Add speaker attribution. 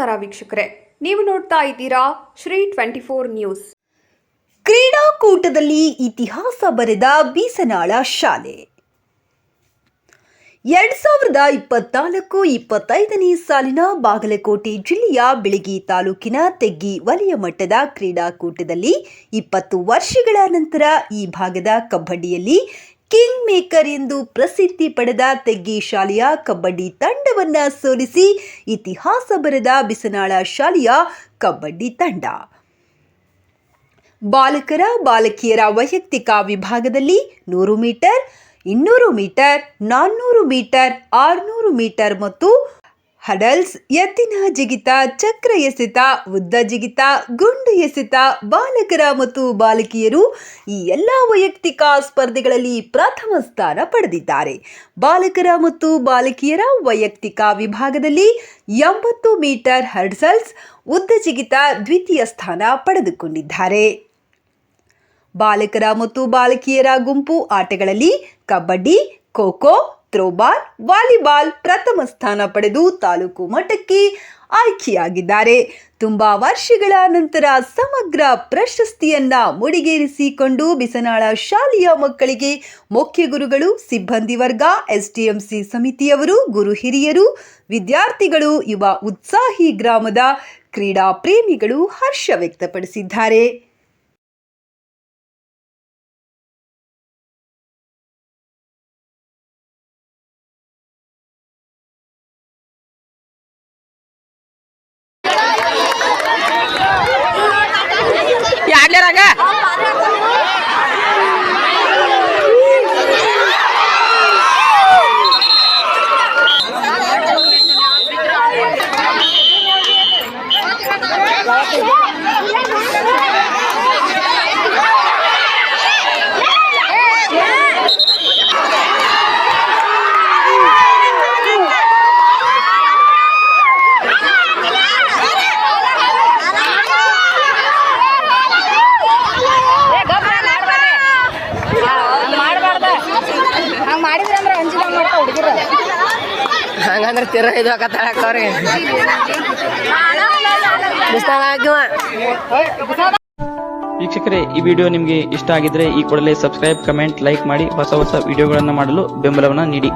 Speaker 1: ನಮಸ್ಕಾರ ವೀಕ್ಷಕರೇ, ನೀವು ನೋಡ್ತಾ ಇದ್ದೀರಾ ಶ್ರೀ 24 ನ್ಯೂಸ್.
Speaker 2: ಕ್ರೀಡಾಕೂಟದಲ್ಲಿ ಇತಿಹಾಸ ಬರೆದ ಬೀಸನಾಳ ಶಾಲೆ 2024-25ನೇ ಸಾಲಿನ ಬಾಗಲಕೋಟೆ ಜಿಲ್ಲೆಯ ಬಿಳಗಿ ತಾಲೂಕಿನ ತೆಗ್ಗಿ ವಲಯ ಮಟ್ಟದ ಕ್ರೀಡಾಕೂಟದಲ್ಲಿ 20 ವರ್ಷಗಳ ನಂತರ ಈ ಭಾಗದ ಕಬಡ್ಡಿಯಲ್ಲಿ ಕಿಂಗ್ ಮೇಕರ್ ಎಂದು ಪ್ರಸಿದ್ಧಿ ಪಡೆದ ತೆಗ್ಗಿ ಶಾಲೆಯ ಕಬಡ್ಡಿ ತಂಡವನ್ನ ಸೋಲಿಸಿ ಇತಿಹಾಸ ಬರೆದ ಬೀಸನಾಳ ಶಾಲೆಯ ಕಬಡ್ಡಿ ತಂಡ. ಬಾಲಕರ ಬಾಲಕಿಯರ ವೈಯಕ್ತಿಕ ವಿಭಾಗದಲ್ಲಿ 100 ಮೀಟರ್, 200 ಮೀಟರ್, 400 ಮೀಟರ್, 600 ಮೀಟರ್ ಮತ್ತು ಹಡಲ್ಸ್, ಎತ್ತಿನ ಜಿಗಿತ, ಚಕ್ರ ಎಸೆತ, ಉದ್ದ ಜಿಗಿತ, ಗುಂಡು ಎಸೆತ, ಬಾಲಕರ ಮತ್ತು ಬಾಲಕಿಯರು ಈ ಎಲ್ಲ ವೈಯಕ್ತಿಕ ಸ್ಪರ್ಧೆಗಳಲ್ಲಿ ಪ್ರಥಮ ಸ್ಥಾನ ಪಡೆದಿದ್ದಾರೆ. ಬಾಲಕರ ಮತ್ತು ಬಾಲಕಿಯರ ವೈಯಕ್ತಿಕ ವಿಭಾಗದಲ್ಲಿ 80 ಮೀಟರ್ ಹರ್ಡಲ್ಸ್, ಉದ್ದ ಜಿಗಿತ ದ್ವಿತೀಯ ಸ್ಥಾನ ಪಡೆದುಕೊಂಡಿದ್ದಾರೆ. ಬಾಲಕರ ಮತ್ತು ಬಾಲಕಿಯರ ಗುಂಪು ಆಟಗಳಲ್ಲಿ ಕಬಡ್ಡಿ, ಖೋ-ಖೋ, ಥ್ರೋಬಾಲ್, ವಾಲಿಬಾಲ್ ಪ್ರಥಮ ಸ್ಥಾನ ಪಡೆದು ತಾಲೂಕು ಮಟ್ಟಕ್ಕೆ ಆಯ್ಕೆಯಾಗಿದ್ದಾರೆ. ತುಂಬಾ ವರ್ಷಗಳ ನಂತರ ಸಮಗ್ರ ಪ್ರಶಸ್ತಿಯನ್ನ ಮುಡಿಗೇರಿಸಿಕೊಂಡು ಬೀಸನಾಳ ಶಾಲೆಯ ಮಕ್ಕಳಿಗೆ ಮುಖ್ಯ ಗುರುಗಳು, ಸಿಬ್ಬಂದಿ ವರ್ಗ, ಎಸ್ಡಿಎಂಸಿ ಸಮಿತಿಯವರು, ಗುರು ಹಿರಿಯರು, ವಿದ್ಯಾರ್ಥಿಗಳು, ಯುವ ಉತ್ಸಾಹಿ ಗ್ರಾಮದ ಕ್ರೀಡಾ ಪ್ರೇಮಿಗಳು ಹರ್ಷ ವ್ಯಕ್ತಪಡಿಸಿದ್ದಾರೆ.
Speaker 3: ಹಂಗಂದ್ರೆ ತಿರ ಇದು ಹಾಕತ್ತಾಳಕ್ಕವ್ರಿ
Speaker 4: ವೀಕ್ಷಕರೇ, ಈ ವಿಡಿಯೋ ನಿಮಗೆ ಇಷ್ಟ ಆಗಿದ್ರೆ ಈ ಕೂಡಲೇ ಸಬ್ಸ್ಕ್ರೈಬ್, ಕಮೆಂಟ್, ಲೈಕ್ ಮಾಡಿ ಹೊಸ ವಿಡಿಯೋಗಳನ್ನು ಮಾಡಲು ಬೆಂಬಲವನ್ನು ನೀಡಿ.